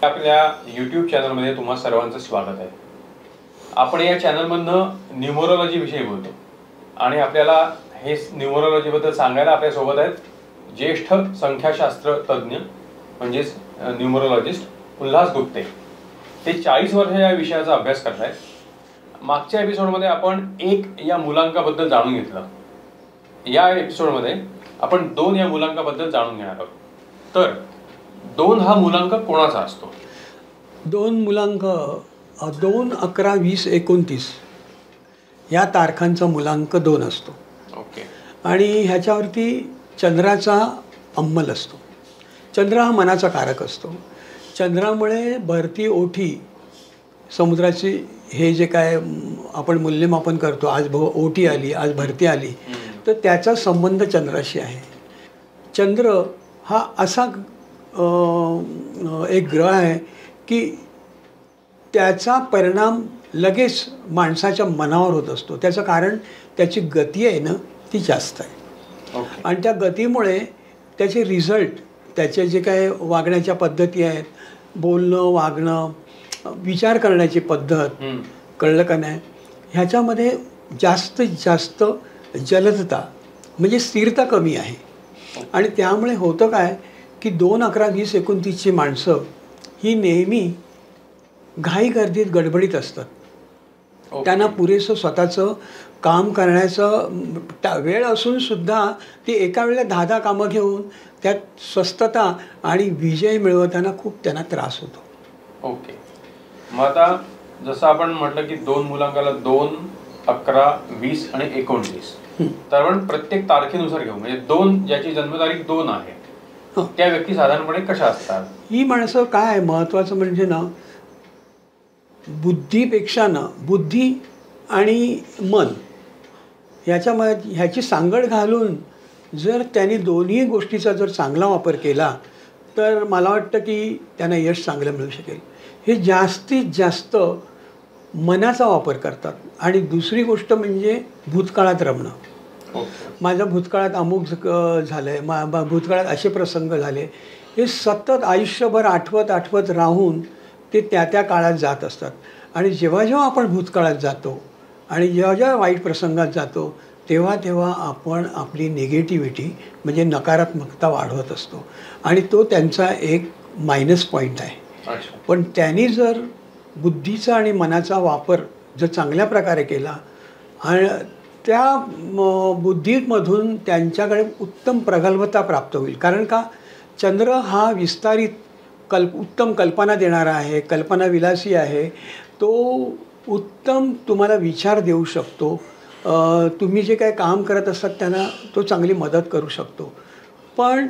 आपल्या यूट्यूब चॅनलमध्ये तुम्हा सर्वांचं स्वागत आहे. आपण या चॅनलमधनं न्यूमरोलॉजी विषयी बोलतो आणि आपल्याला हे न्यूमरोलॉजी बद्दल सांगायला आपल्या सोबत आहेत ज्येष्ठ संख्याशास्त्र तज्ञ म्हणजेच न्यूमरोलॉजिस्ट उल्हास गुप्ते. ते 40 वर्ष या विषयाचा अभ्यास करतायत. मागच्या एपिसोडमध्ये आपण 1 या मूलांकाबद्दल जाणून घेतलं. या एपिसोडमध्ये आपण 2 या मूलांकाबद्दल जाणून घेणार आहोत. तर 2 हा मूलांक कोणाचा असतो? 2 मूलांक 2, 11, 20, 29 या तारखांचा मूलांक 2 असतो. ओके. आणि ह्याच्यावरती चंद्राचा अंमल असतो. चंद्र हा मनाचा कारक असतो. चंद्रामुळे भरती ओठी समुद्राची हे जे काय आपण मूल्यमापन करतो, आज ओठी आली, आज भरती आली, तर त्याचा संबंध चंद्राशी आहे. चंद्र हा असा एक ग्रह आहे की त्याचा परिणाम लगेच माणसाच्या मनावर होत असतो. त्याचं कारण त्याची गती आहे ना, ती जास्त आहे. आणि त्या गतीमुळे त्याचे रिझल्ट, त्याचे जे काय वागण्याच्या पद्धती आहेत, बोलणं, वागणं, विचार करण्याची पद्धत, कळलं का नाही, ह्याच्यामध्ये जास्तीत जास्त जलदता म्हणजे स्थिरता कमी आहे. आणि त्यामुळे होतं काय की 2, 11, 20, 29ची माणसं ही नेहमी घाई गर्दीत गडबडीत असतात. त्यांना पुरेसं स्वतःचं काम करण्याचं वेळ असूनसुद्धा ते एका वेळेला 10 कामं घेऊन त्यात स्वस्तता आणि विजय मिळवताना खूप त्यांना त्रास होतो. ओके. मग आता जसं आपण म्हटलं की 2 मूलांकाला 2, 11, 20 आणि 29, तर आपण प्रत्येक तारखेनुसार घेऊ. म्हणजे 2 ज्याची जन्मतारीख 2 आहे त्या व्यक्ती साधारणपणे कशा असतात? ही माणसं काय आहे, महत्त्वाचं म्हणजे ना, बुद्धीपेक्षा ना, बुद्धी आणि मन ह्याच्यामध्ये ह्याची सांगड घालून जर त्यांनी दोन्ही गोष्टीचा जर चांगला वापर केला तर मला वाटतं की त्यांना यश चांगलं मिळू शकेल. हे जास्तीत जास्त मनाचा वापर करतात. आणि दुसरी गोष्ट म्हणजे भूतकाळात रमणं. माझ्या भूतकाळात अमुक झालं आहे, भूतकाळात असे प्रसंग झाले, हे सतत आयुष्यभर आठवत राहून ते त्या काळात जात असतात. आणि जेव्हा जेव्हा आपण भूतकाळात जातो आणि जेव्हा वाईट प्रसंगात जातो तेव्हा आपण आपली निगेटिव्हिटी म्हणजे नकारात्मकता वाढवत असतो. आणि तो त्यांचा एक मायनस पॉईंट आहे. पण त्यांनी जर बुद्धीचा आणि मनाचा वापर जर चांगल्या प्रकारे केला आणि त्या बुद्धीमधून त्यांच्याकडे उत्तम प्रगल्भता प्राप्त होईल. कारण का, चंद्र हा विस्तारित उत्तम कल्पना देणारा आहे, कल्पनाविलासी आहे. तो उत्तम तुम्हाला विचार देऊ शकतो. तुम्ही जे काय काम करत असतात त्यांना तो चांगली मदत करू शकतो. पण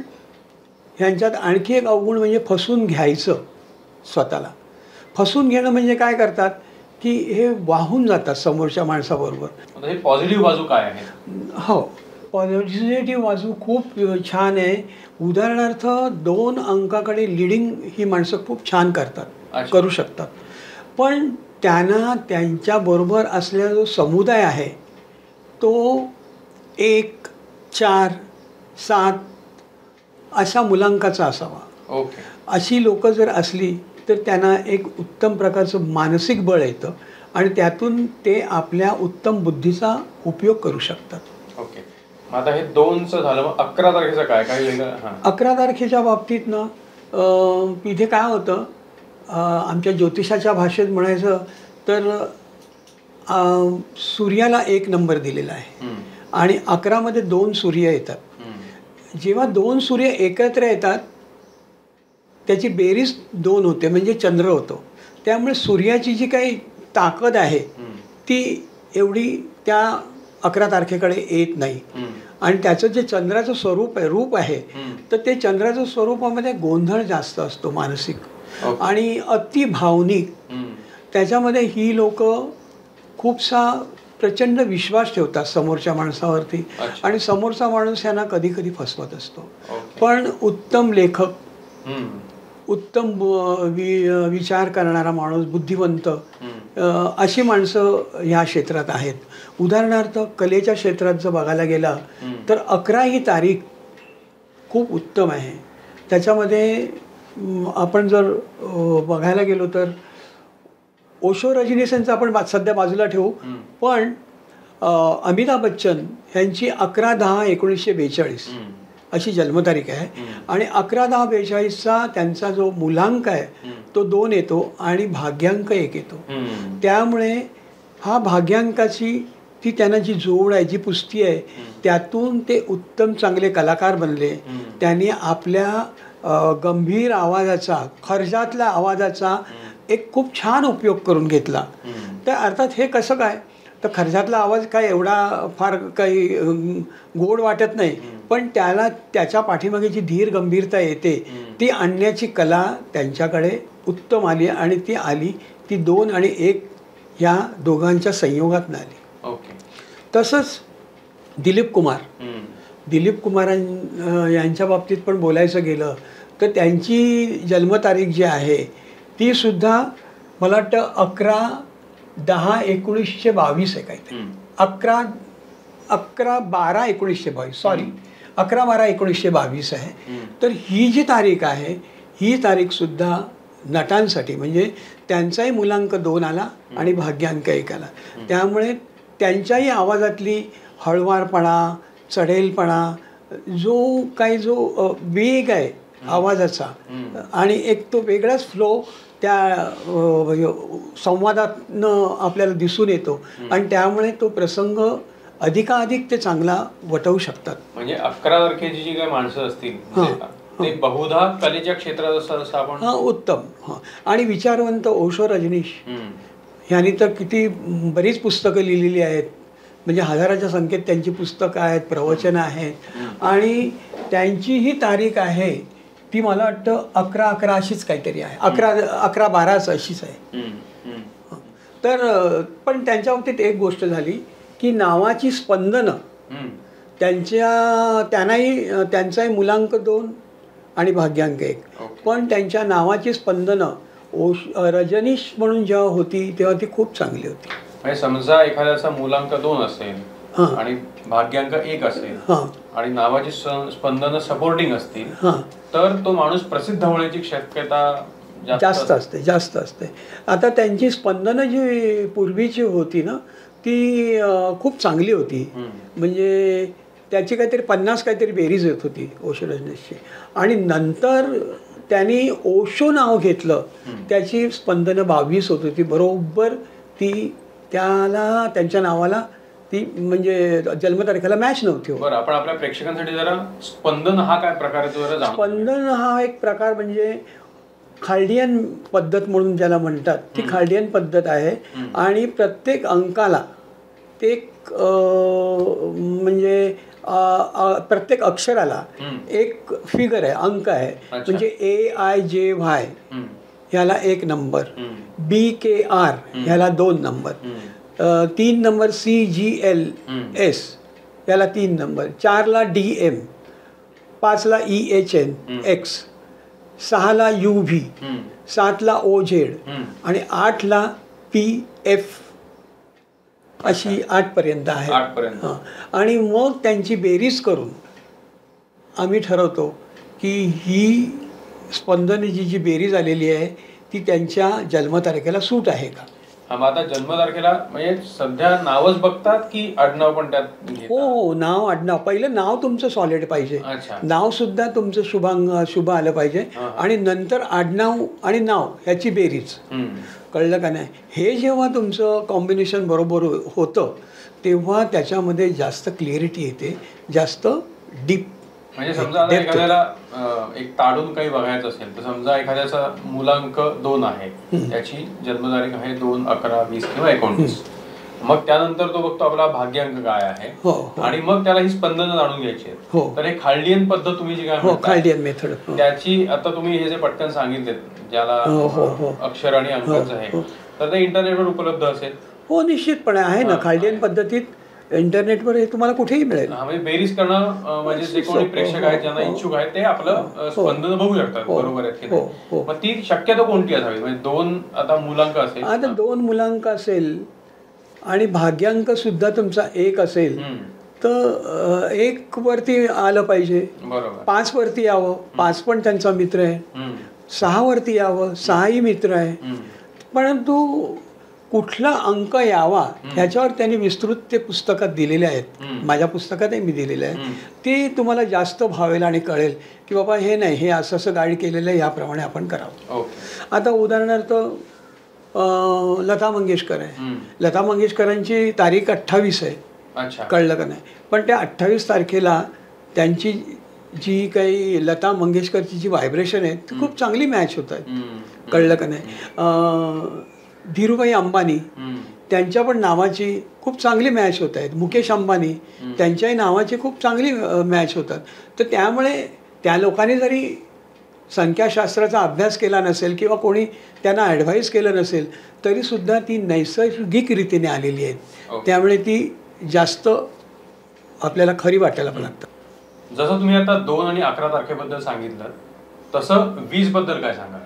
ह्यांच्यात आणखी एक अवगुण म्हणजे फसून घ्यायचं. स्वतःला फसून घेणं म्हणजे काय करतात की हे वाहून जातात समोरच्या माणसाबरोबर. हे पॉझिटिव्ह बाजू काय आहे? हो, पॉझिटिव्ह बाजू खूप छान आहे. उदाहरणार्थ 2 अंकाकडे लिडिंग ही माणसं खूप छान करतात, करू शकतात. पण त्यांना त्यांच्याबरोबर असलेला जो समुदाय आहे तो 1, 4, 7 अशा मुलांकाचा असावा. ओके. अशी लोकं जर असली तर त्यांना एक उत्तम प्रकारचं मानसिक बळ येतं आणि त्यातून ते आपल्या उत्तम बुद्धीचा उपयोग करू शकतात. ओके. आता हे 2चं झालं. मग 11 तारखेचं काय काय वेगळं? 11 तारखेच्या बाबतीत ना, इथे काय होतं, आमच्या ज्योतिषाच्या भाषेत म्हणायचं तर सूर्याला 1 नंबर दिलेला आहे आणि 11मध्ये 2 सूर्य येतात. जेव्हा 2 सूर्य एकत्र येतात त्याची बेरीज 2 होते म्हणजे चंद्र होतो. त्यामुळे सूर्याची जी काही ताकद आहे ती एवढी त्या 11 तारखेकडे येत नाही. आणि त्याचं जे चंद्राचं रूप आहे तर ते चंद्राचं स्वरूपामध्ये गोंधळ जास्त असतो, मानसिक आणि अति भावनिक. त्याच्यामध्ये ही लोक खूपसा प्रचंड विश्वास ठेवतात समोरच्या माणसावरती आणि समोरचा माणूस यांना कधी कधी फसवत असतो. पण उत्तम लेखक, उत्तम विचार करणारा माणूस, बुद्धिवंत अशी माणसं ह्या क्षेत्रात आहेत. उदाहरणार्थ कलेच्या क्षेत्रात जर बघायला गेला तर 11 ही तारीख खूप उत्तम आहे. त्याच्यामध्ये आपण जर बघायला गेलो तर ओशो रजनीशांचं आपण सध्या बाजूला ठेवू, पण अमिताभ बच्चन यांची 11/10/1942 अशी जन्मतारीख आहे आणि 11/10/42चा त्यांचा जो मुलांक आहे तो 2 येतो आणि भाग्यांक 1 येतो. त्यामुळे हा भाग्यांकाची ती त्यांना जी जोड आहे, जी पुस्ती आहे, त्यातून ते उत्तम चांगले कलाकार बनले. त्यांनी आपल्या गंभीर आवाजाचा, खर्जातल्या आवाजाचा एक खूप छान उपयोग करून घेतला. तर अर्थात हे कसं काय, तर खर्जातला आवाज काय एवढा फार काही गोड वाटत नाही, पण त्याला त्याच्या पाठीमागे जी धीर गंभीरता येते ती आणण्याची कला त्यांच्याकडे उत्तम आली आणि ती आली ती 2 आणि 1 या दोघांच्या संयोगात आली. तसंच दिलीप कुमार यांच्या बाबतीत पण बोलायचं गेलं तर त्यांची जन्मतारीख जी आहे ती सुद्धा मला वाटतं 11/10/1922 आहे काहीतरी. 11/12/1922 सॉरी 11/12/1922 आहे. तर ही जी तारीख आहे ही तारीखसुद्धा नटांसाठी म्हणजे त्यांचाही मुलांक 2 आला आणि भाग्यांक 1 आला. त्यामुळे त्यांच्याही आवाजातली हळवारपणा, चढेलपणा, जो वेग आहे आवाजाचा आणि एक तो वेगळाच फ्लो त्या संवादातनं आपल्याला दिसून येतो आणि त्यामुळे तो प्रसंग अधिकाधिक ते चांगला वटवू शकतात. म्हणजे 11 तारखेची जी काही माणसं असतील ते बहुधा कलेच्या क्षेत्रात असं आपण उत्तम. आणि विचारवंत ओशो रजनीश यांनी तर किती बरीच पुस्तकं लिहिलेली आहेत. म्हणजे हजाराच्या संख्येत त्यांची पुस्तकं आहेत, प्रवचनं आहेत आणि त्यांची ही तारीख आहे ती मला वाटतं 11/11 अशीच काहीतरी आहे, 11/12 अशीच आहे. तर पण त्यांच्या बाबतीत एक गोष्ट झाली की नावाची स्पंदनं त्यांचाही मुलांक 2 आणि भाग्यांक 1, पण त्यांच्या नावाची स्पंदनं रजनीश म्हणून जेव्हा होती तेव्हा ती खूप चांगली होती. म्हणजे समजा एखाद्याचा मुलांक 2 असेल आणि भाग्यांक 1 असेल आणि नावाची स्पंदनं सपोर्टिंग असतील तर तो माणूस प्रसिद्ध होण्याची शक्यता जास्त असते. आता त्यांची स्पंदनं जी पूर्वीची होती ना ती खूप चांगली होती. म्हणजे त्याची काहीतरी 50 काहीतरी बेरीज येत होती ओशो रजनीशची आणि नंतर त्यांनी ओशो नाव घेतलं, त्याची स्पंदनं 22 होत होती बरोबर. ती त्यांच्या नावाला ती म्हणजे जन्मतारखेला मॅच नव्हती. बरं, आपण आपल्या प्रेक्षकांसाठी जरा स्पंदन हा काय प्रकार आहे? स्पंदन हा एक प्रकार म्हणजे खाल्डियन पद्धत म्हणून ज्याला म्हणतात ती खाल्डियन पद्धत आहे आणि प्रत्येक अंकाला ते म्हणजे प्रत्येक अक्षराला एक फिगर आहे, अंक आहे. म्हणजे AIJY ह्याला 1 नंबर, BKR ह्याला 2 नंबर, 3 नंबर CGLS याला 3 नंबर, 4ला DM, 5ला EHNX, 6ला UV, 7ला OZ आणि 8ला PF अशी 8पर्यंत आहे. आणि मग त्यांची बेरीज करून आम्ही ठरवतो की ही स्पंदनेची जी बेरीज आलेली आहे ती त्यांच्या जन्मतारखेला सूट आहे का. आता जन्मतारखेला म्हणजे सध्या नावच बघतात की आडनाव पण त्यात? हो, नाव आडनाव. पहिलं नाव तुमचं सॉलिड पाहिजे, नाव सुद्धा तुमचं शुभ आलं पाहिजे आणि नंतर आडनाव आणि नाव ह्याची बेरीज. कळलं का नाही? हे जेव्हा तुमचं कॉम्बिनेशन बरोबर होतं तेव्हा त्याच्यामध्ये जास्त क्लिअरिटी येते, जास्त डीप. म्हणजे समजा एखाद्याला एक ताडून काही बघायचं असेल तर समजा एखाद्याचा मुलांक 2 आहे, त्याची जन्मतारीख आहे 2/11/20 किंवा 19, मग त्यानंतर तो बघतो आपला भाग्यांक काय आहे आणि मग त्याला ही स्पंदनं जाणून घ्यायची आहेत. तर हे खाल्डियन पद्धत तुम्ही जी काय खाल्डियन मेथड त्याची आता तुम्ही हे जे पटकन सांगितले ज्याला अक्षर आणि अंकाचं आहे तर ते इंटरनेटवर उपलब्ध असेल? हो, निश्चितपणे आहे ना. खाल्डियन पद्धतीत इंटरनेटवर हे तुम्हाला कुठेही मिळेल. म्हणजे बेरीज करणं म्हणजे जे कोणी प्रेक्षक आहेत ज्यांना इच्छुक आहेत ते आपलं स्पंदन बघू शकतात. बरोबर आहे. मग ती शक्यतो कोणती असावी? म्हणजे 2 आता मुलांक असेल, आता 2 मुलांक असेल आणि भाग्यांक सुद्धा तुमचा 1 असेल तर 1 वरती आलं पाहिजे, 5 वरती यावं. 5 पण त्यांचा मित्र आहे. 6वरती यावं, 6ही मित्र आहे. परंतु कुठला अंक यावा ह्याच्यावर त्यांनी विस्तृत ते पुस्तकात दिलेले आहेत. माझ्या पुस्तकातही मी दिलेलं आहे. ते तुम्हाला जास्त भावेल आणि कळेल की बाबा हे नाही, हे असं असं गाईड केलेलं आहे, याप्रमाणे आपण करावं. आता उदाहरणार्थ लता मंगेशकर आहे. लता मंगेशकरांची तारीख 28 आहे. कळलं का नाही? पण त्या 28 तारखेला त्यांची जी काही लता मंगेशकरची जी व्हायब्रेशन आहे ती खूप चांगली मॅच होत आहे. कळलं का नाही? धीरूभाई अंबानी त्यांच्या पण नावाची खूप चांगली मॅच होत आहेत. मुकेश अंबानी त्यांच्याही नावाची खूप चांगली मॅच होतात. तर त्यामुळे त्या लोकांनी जरी संख्याशास्त्राचा अभ्यास केला नसेल किंवा कोणी त्यांना ॲडव्हाइस केलं नसेल तरीसुद्धा ती नैसर्गिक रीतीने आलेली आहेत. त्यामुळे ती जास्त आपल्याला खरी वाटायला पण लागतं. जसं तुम्ही आता 2 आणि 11 तारखेबद्दल सांगितलं तसं 20 बद्दल काय सांगा?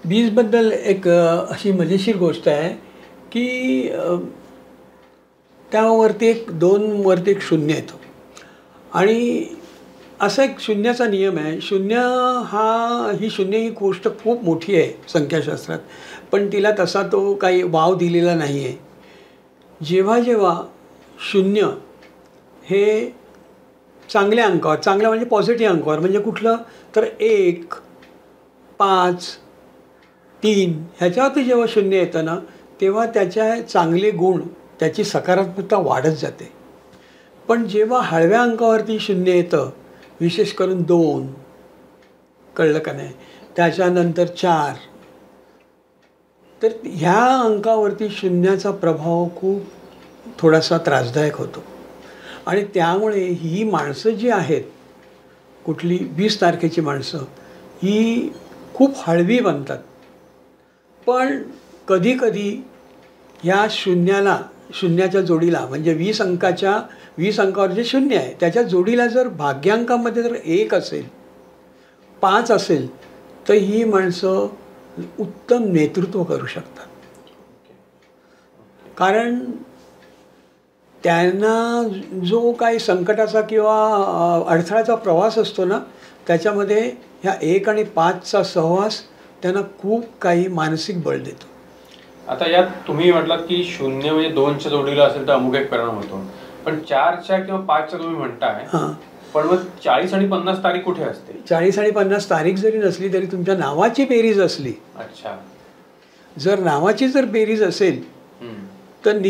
20 बद्दल एक अशी मजेशीर गोष्ट आहे की त्यावरती एक 2 वरती एक शून्य येतं आणि असा एक शून्याचा नियम आहे. ही शून्य ही गोष्ट खूप मोठी आहे संख्याशास्त्रात, पण तिला तसा तो काही वाव दिलेला नाही आहे. जेव्हा जेव्हा शून्य हे चांगल्या अंकावर, चांगल्या म्हणजे पॉझिटिव्ह अंकावर, म्हणजे कुठलं तर 1, 5, 3 ह्याच्यावरती जेव्हा शून्य येतं ना तेव्हा त्याच्या चांगले गुण, त्याची सकारात्मकता वाढत जाते. पण जेव्हा हळव्या अंकावरती शून्य येतं, विशेष करून 2, कळलं का नाही, त्याच्यानंतर 4, तर ह्या अंकावरती शून्याचा प्रभाव खूप थोडासा त्रासदायक होतो. आणि त्यामुळे ही माणसं जी आहेत, कुठली 20 तारखेची माणसं, ही खूप हळवी बनतात. पण कधीकधी ह्या शून्याच्या जोडीला म्हणजे 20 अंकावर जे शून्य आहे त्याच्या जोडीला जर भाग्यांकामध्ये जर 1 असेल, 5 असेल, तर ही माणसं उत्तम नेतृत्व करू शकतात. कारण त्यांना जो काही संकटाचा किंवा अडथळ्याचा प्रवास असतो ना त्याच्यामध्ये ह्या 1 आणि 5चा सहवास त्यांना खूप काही मानसिक बळ देतो. आता यात तुम्ही म्हटलात की 0 म्हणजे 2च्या जोडीला असेल तर अमुक एक परिणाम होतो, पण 4च्या किंवा 5च्या तुम्ही म्हणताय, पण मग 40 आणि 50 तारीख कुठे असते? 40 आणि 50 तारीख जरी नसली तरी तुमच्या नावाची बेरीज असली, जर नावाची जर बेरीज असेल तर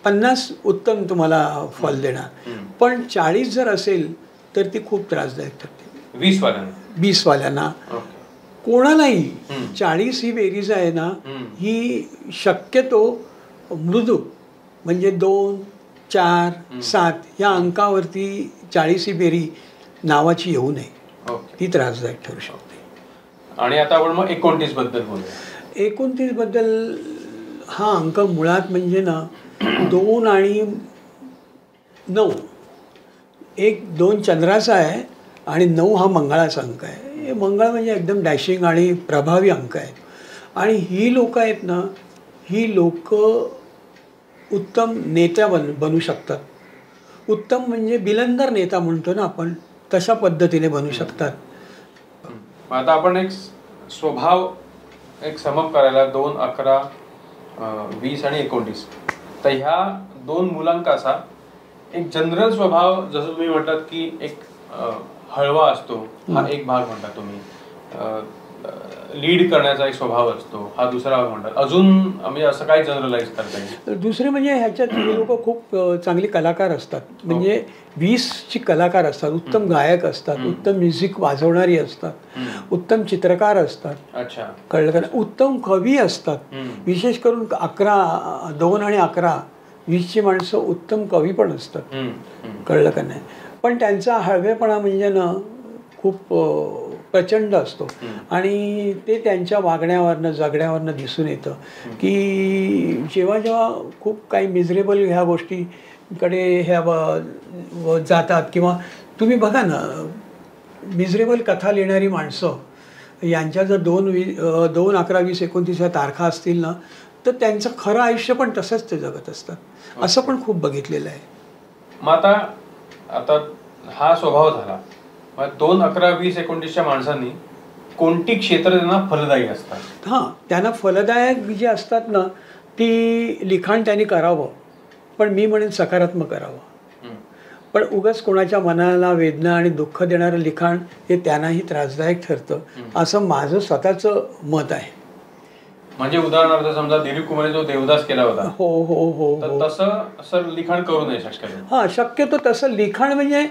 50 उत्तम तुम्हाला फल देणार. पण 40 जर असेल तर ती खूप त्रासदायक ठरते 20 वाल्यांना. कोणालाही 40 ही बेरीज आहे ना, ही शक्यतो मृदू म्हणजे 2, 4, 7 या अंकावरती 40 ही बेरी नावाची येऊ नये, ती त्रासदायक ठरू शकते. आणि आता आपण मग 29 बद्दल बोलूया. 29 बद्दल हा अंक मुळात म्हणजे ना 2 आणि 9, 2 चंद्राचा आहे आणि 9 हा मंगळाचा अंक आहे. मंगळ म्हणजे एकदम डॅशिंग आणि प्रभावी अंक आहे. आणि ही लोक आहेत ना, ही लोक उत्तम नेत्या बनू शकतात. उत्तम म्हणजे बिलंदर नेता म्हणतो ना आपण, तशा पद्धतीने बनू शकतात. आता आपण एक स्वभाव समप करायला 2, 11, 20 आणि 29, तर ह्या 2 मुलांकाचा एक जनरल स्वभाव, जसं तुम्ही म्हणतात की एक हळवा असतो, हा एक भाग म्हणता तुम्ही, लीड करण्याचा एक स्वभाव असतो, हा दुसरा भाग म्हणतात. अजून म्हणजे असं काय जनरलाइज करता येईल? दुसरे म्हणजे ह्याच्यात हे लोक खूप चांगले कलाकार असतात. म्हणजे 20ची कलाकार असतात, उत्तम गायक असतात, उत्तम म्युझिक वाजवणारी असतात, उत्तम चित्रकार असतात, कळलं का, उत्तम कवी असतात. विशेष करून 2 आणि 11, 20ची माणसं उत्तम कवी पण असतात, कळलं का नाही. पण त्यांचा हळवेपणा म्हणजे ना खूप प्रचंड असतो आणि ते त्यांच्या वागण्यावरनं, जगण्यावरनं दिसून येतं की जेव्हा जेव्हा खूप काही मिझरेबल ह्या गोष्टीकडे ह्या जातात, किंवा तुम्ही बघा ना, मिझरेबल कथा लिहिणारी माणसं यांच्या जर 2, 11, 20, 29 या तारखा असतील ना, तर त्यांचं खरं आयुष्य पण तसंच ते जगत असतात. असं पण खूप बघितलेलं आहे. मग आता हा स्वभाव झाला. मग 2, 11, 20, 29च्या माणसांनी कोणती क्षेत्र त्यांना फलदायी असतात? हां, त्यांना फलदायक जी असतात ना, ती लिखाण त्यांनी करावं, पण मी म्हणेन सकारात्मक करावं. हं. पण उगाच कोणाच्या मनाला वेदना आणि दुःख देणारं लिखाण हे त्यांनाही त्रासदायक ठरतं, असं माझं स्वतःचं मत आहे. म्हणजे उदाहरणार्थ समजा दिलीप कुमारने जो देवदास केला होता, हो हो हो तर हो तसं लिखाण करू नये शक्यतो. हां, शक्यतो तसं लिखाण म्हणजे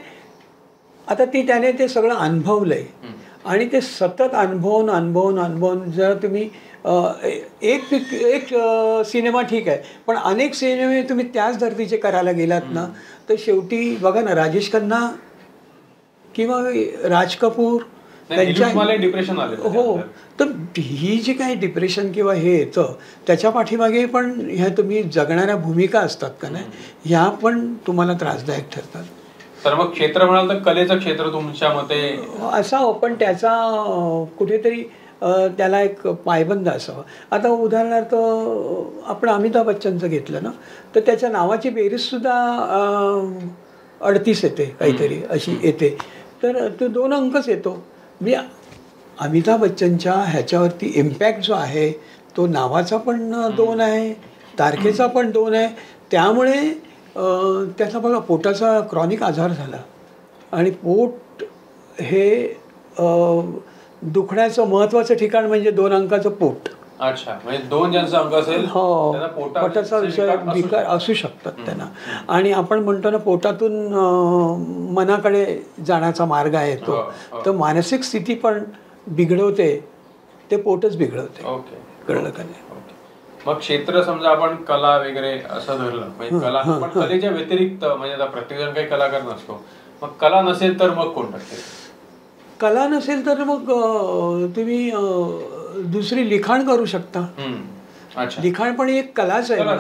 आता त्याने ते सगळं अनुभवलंय आणि ते सतत अनुभवून जर तुम्ही एक सिनेमा ठीक आहे, पण अनेक सिनेमे तुम्ही त्याच धर्तीचे करायला गेलात ना, तर शेवटी बघा ना, राजेश खन्ना किंवा राज कपूर त्यांच्या डिप्रेशन आले. हो, तर ही जी काही डिप्रेशन किंवा हे येतं त्याच्या पाठीमागे पण ह्या तुम्ही जगणाऱ्या भूमिका असतात का नाही, ह्या पण तुम्हाला त्रासदायक ठरतात. तर मग क्षेत्र म्हणाल तर कलेचं क्षेत्र तुमच्या मते असावं, पण त्याचा कुठेतरी त्याला एक पायबंद असावा. आता उदाहरणार्थ आपण अमिताभ बच्चनचं घेतलं ना, तर त्याच्या नावाची बेरीजसुद्धा 38 येते काहीतरी अशी येते, तर तो 2 अंकच येतो. म्हणजे अमिताभ बच्चनच्या ह्याच्यावरती इम्पॅक्ट जो आहे तो नावाचा पण 2 आहे, तारखेचा पण 2 आहे. त्यामुळे त्याचा बघा पोटाचा क्रॉनिक आजार झाला आणि पोट हे दुखण्याचं महत्त्वाचं ठिकाण म्हणजे 2 अंकाचं पोट. अच्छा, म्हणजे 2 ज्यांचा अंक असेल हो, त्यांना पोटाचा विकार असू शकतात त्यांना. आणि आपण म्हणतो ना, पोटातून मनाकडे जाण्याचा मार्ग आहे तो, तर मानसिक स्थिती पण बिघडवते, ते पोटच बिघडवते. ओके, कळलं का नाही? मग क्षेत्र समजा आपण कला वगैरे असं धरलं, म्हणजे कला पण कलेच्या व्यतिरिक्त, म्हणजे आता प्रत्येकजण काही कलाकार नसतो, मग कला नसेल तर मग कोण टाकते? कला नसेल तर मग तुम्ही दुसरी लिखाण करू शकता. लिखाण पण एक कलाच आहे ना,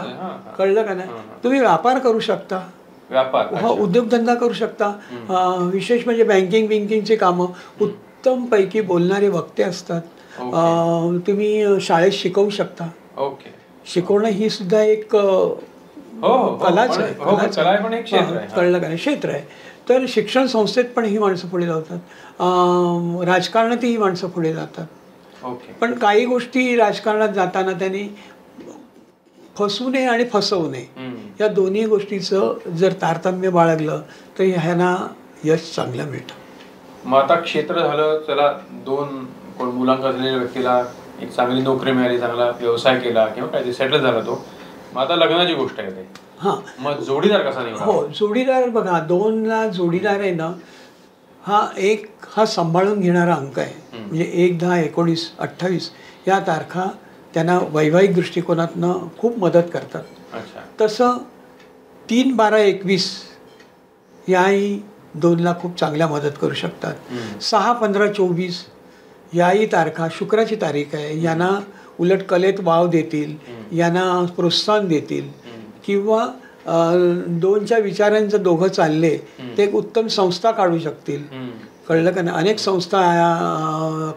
कळलं का नाही? तुम्ही व्यापार करू शकता, उद्योगधंदा करू शकता. विशेष म्हणजे बँकिंगची कामं, उत्तम पैकी बोलणारे वक्ते असतात, तुम्ही शाळेत शिकवू शकता. ओके, शिकवणं ही सुद्धा एक कलाच आहे, कळलं का नाही? क्षेत्र आहे. तर शिक्षण संस्थेत पण ही माणसं पुढे जातात, राजकारणातही ही माणसं पुढे जातात. पण काही गोष्टी राजकारणात जाताना त्यांनी फसवू नये आणि फसवू नये, या दोन्ही गोष्टीचं जर तारतम्य बाळगलं तर ह्यांना यश चांगलं मिळतं. मग आता क्षेत्र झालं, चला 2 मुलांक असलेल्या व्यक्तीला एक चांगली नोकरी मिळाली, चांगला व्यवसाय केला किंवा काहीतरी सेटल झाला तो, मग आता लग्नाची गोष्ट आहे. हां, मग जोडीदार कसा निवडावा? हो, जोडीदार बघा, 2ला जोडीदार आहे ना, हा सांभाळून घेणारा अंक आहे. म्हणजे 1, 10, 19, 28 या तारखा त्यांना वैवाहिक दृष्टिकोनातनं खूप मदत करतात. तसं 3, 12, 21 याही 2ला खूप चांगल्या मदत करू शकतात. 6, 15, 24 याही तारखा शुक्राची तारीख आहे, यांना उलट कलेत वाव देतील, यांना प्रोत्साहन देतील, किंवा 2च्या विचारांचं दोघं चालले ते एक उत्तम संस्था काढू शकतील. कळलं का नाही? अनेक संस्था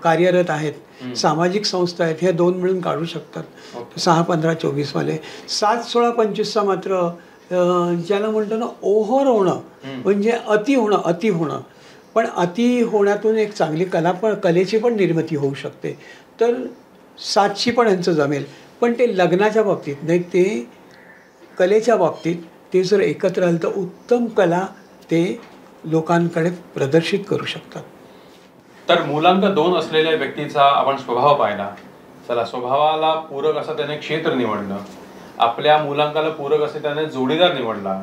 कार्यरत आहेत, सामाजिक संस्था आहेत, ह्या 2 मिळून काढू शकतात. 6, 15, 24 वाले. 7, 16, 25चा मात्र ज्याला म्हणतो ना, ओव्हर होणं म्हणजे अति होणं, पण अति होण्यातून एक चांगली कलेची पण निर्मिती होऊ शकते. तर 7ची पण ह्यांचं जमेल. पण ते लग्नाच्या बाबतीत नाही, ते कलेच्या बाबतीत ते जर एकत्र आलं तर उत्तम कला ते लोकांकडे प्रदर्शित करू शकतात. तर मुलांक 2 असलेल्या व्यक्तीचा आपण स्वभाव पाहिला, चला स्वभावाला पूरक असं त्याने क्षेत्र निवडलं, आपल्या मुलांकाला पूरक असे त्याने जोडीदार निवडला,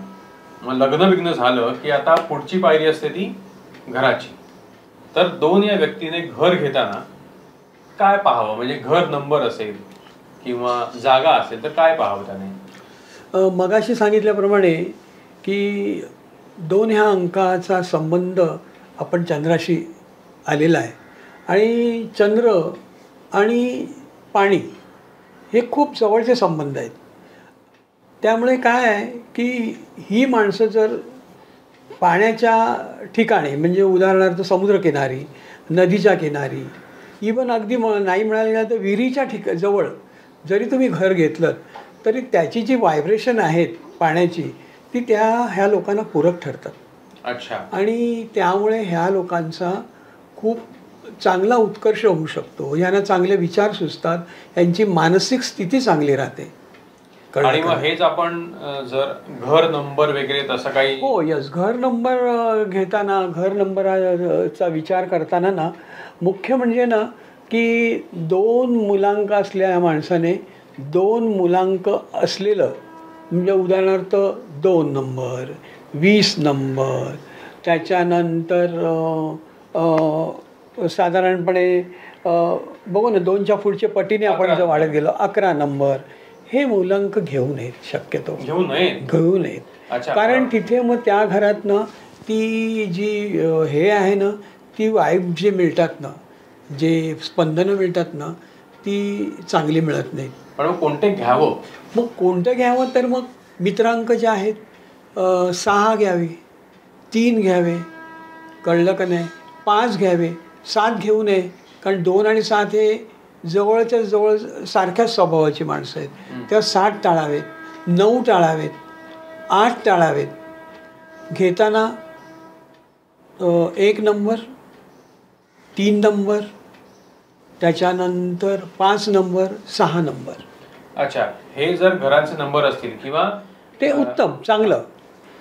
मग लग्न झालं की आता पुढची पायरी असते ती घराची. तर 2 या व्यक्तीने घर घेताना काय पाहावं, म्हणजे घर नंबर असेल किंवा जागा असेल तर काय पाहावं त्याने? मगाशी सांगितल्याप्रमाणे की 2 ह्या अंकाचा संबंध आपण चंद्राशी आलेला आहे, आणि चंद्र आणि पाणी हे खूप जवळचे संबंध आहेत. त्यामुळे काय आहे की ही माणसं जर पाण्याच्या ठिकाणी, म्हणजे उदाहरणार्थ समुद्रकिनारी, नदीच्या किनारी, इवन अगदी नाही मिळालं तर विहिरीच्या जवळ जरी तुम्ही घर घेतलं तरी त्याची जी व्हायब्रेशन आहेत पाण्याची, ती ह्या लोकांना पूरक ठरतात. अच्छा. आणि त्यामुळे ह्या लोकांचा खूप चांगला उत्कर्ष होऊ शकतो, यांना चांगले विचार सुचतात, यांची मानसिक स्थिती चांगली राहते. आणि मग हेच आपण जर घर नंबर वगैरे तसं काही. हो यस, घर नंबर घेताना, घर नंबरचा विचार करताना ना, मुख्य म्हणजे ना की 2 मुलांक असलेल्या माणसाने 2 मुलांक असलेलं, म्हणजे उदाहरणार्थ 2 नंबर, 20 नंबर, त्याच्यानंतर साधारणपणे बघू ना 2च्या पुढचे पटीने आपण जर वाढत गेलो 11 नंबर, हे मुलांक घेऊ नयेत, शक्यतो घेऊ नयेत. कारण तिथे मग त्या घरात ना ती जी हे आहे ना, ती वाईब जे मिळतात ना, जे स्पंदनं मिळतात ना, ती चांगली मिळत नाहीत. पण कोणते घ्यावं? मग कोणतं घ्यावं, तर मग मित्रांक जे आहेत 6 घ्यावे, 3 घ्यावे, कळलं का नाही, 5 घ्यावे, 7 घेऊ नये. कारण 2 आणि 7 हे जवळच्या जवळ सारख्याच स्वभावाची माणसं आहेत. तेव्हा 7 टाळावेत, 9 टाळावेत, 8 टाळावेत. घेताना 1 नंबर, 3 नंबर, त्याच्यानंतर 5 नंबर, 6 नंबर. अच्छा, हे जर घरांचे नंबर असतील किंवा ते उत्तम, चांगलं.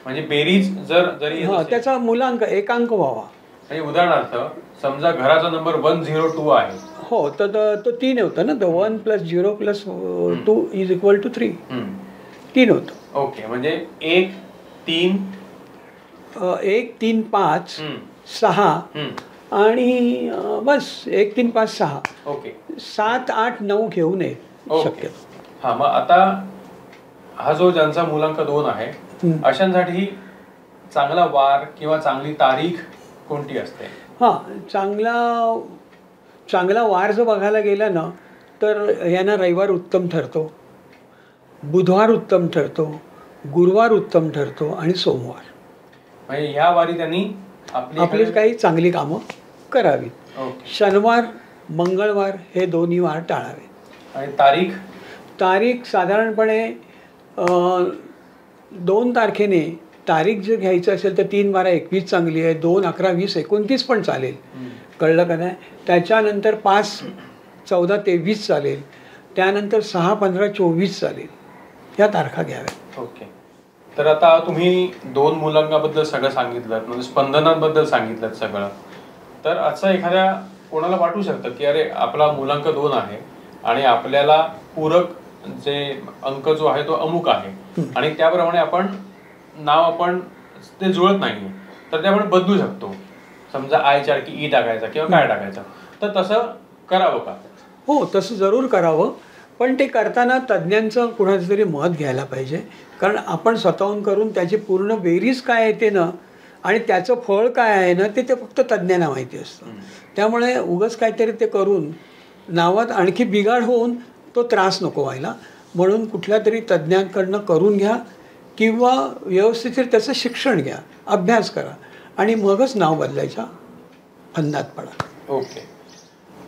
म्हणजे बेरीज जरी त्याचा मुलांक एकांक व्हावा. म्हणजे उदाहरणार्थ समजा घराचा नंबर 102 आहे. हो, तर तो 3 होतं ना, 1 + 0 + 2 = 3. 3 होतं. ओके, म्हणजे 1 3 5 6 आणि बस 1 3 5 6. ओके, 7 8 9 घेऊ नये शक्यतो. हा, मग आता हा जो ज्यांचा मुलांक 2 आहे अशांसाठी चांगला वार किंवा चांगली तारीख कोणती असते? चांगला वार जर बघायला गेला ना, तर यांना रविवार उत्तम ठरतो, बुधवार उत्तम ठरतो, गुरुवार उत्तम ठरतो आणि सोमवार. म्हणजे ह्या वारी त्यांनी आपली काही चांगली कामं करावीत. शनिवार मंगळवार हे दोन्ही वार टाळावे. आणि तारीख साधारणपणे 2 तारखेने तारीख जर घ्यायचं असेल तर 3 12 21 चांगली आहे, 2 11 20 29 पण चालेल, कळलं का नाही. त्याच्यानंतर 5 14 23 चालेल, त्यानंतर 6 15 24 चालेल, ह्या तारखा घ्याव्यात. ओके, तर आता तुम्ही 2 मुलांकाबद्दल सगळं सांगितलं, म्हणजे स्पंदनांबद्दल सांगितलं सगळं. तर असं एखाद्या कोणाला वाटू शकतं की अरे आपला मुलांक 2 आहे आणि आपल्याला पूरक जे अंक जो आहे तो अमुक आहे आणि त्याप्रमाणे आपण ते जुळत नाही, तर ते आपण बदलू शकतो. समजा आयच्या की ई टाकायचा किंवा काय टाकायचं, तर तसं करावं का? हो, तसं जरूर करावं. पण ते करताना तज्ज्ञांचं कुणाचं तरी मत घ्यायला पाहिजे. कारण आपण स्वतःहून करून त्याची पूर्ण बेरीज काय येते ना आणि त्याचं फळ काय आहे ना, ते फक्त तज्ज्ञांना माहिती असतं. त्यामुळे उगाच काहीतरी ते करून नावात आणखी बिघाड होऊन तो त्रास नको व्हायला. म्हणून कुठल्या तरी तज्ज्ञांकडनं करून घ्या किंवा व्यवस्थित त्याचं शिक्षण घ्या, अभ्यास करा आणि मगच नाव बदलायच्या फंदात पडा. ओके,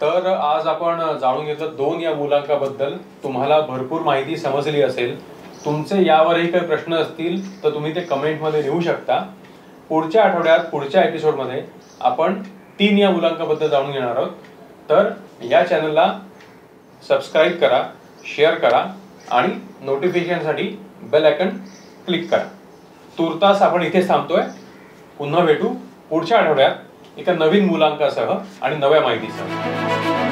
तर आज आपण जाणून घेतलं 2 या मुलांकाबद्दल. तुम्हाला भरपूर माहिती समजली असेल. तुमचे यावरही काही प्रश्न असतील तर तुम्ही ते कमेंटमध्ये लिहू शकता. पुढच्या आठवड्यात पुढच्या एपिसोडमध्ये आपण 3 या मुलांकाबद्दल जाणून घेणार आहोत. तर या चॅनलला सबस्क्राईब करा, शेअर करा आणि नोटिफिकेशनसाठी बेल आयकन क्लिक करा. तुर्तास आपण इथेच थांबतोय. पुन्हा भेटू पुढच्या आठवड्यात एका नवीन मुलांकासह आणि नव्या माहितीसह.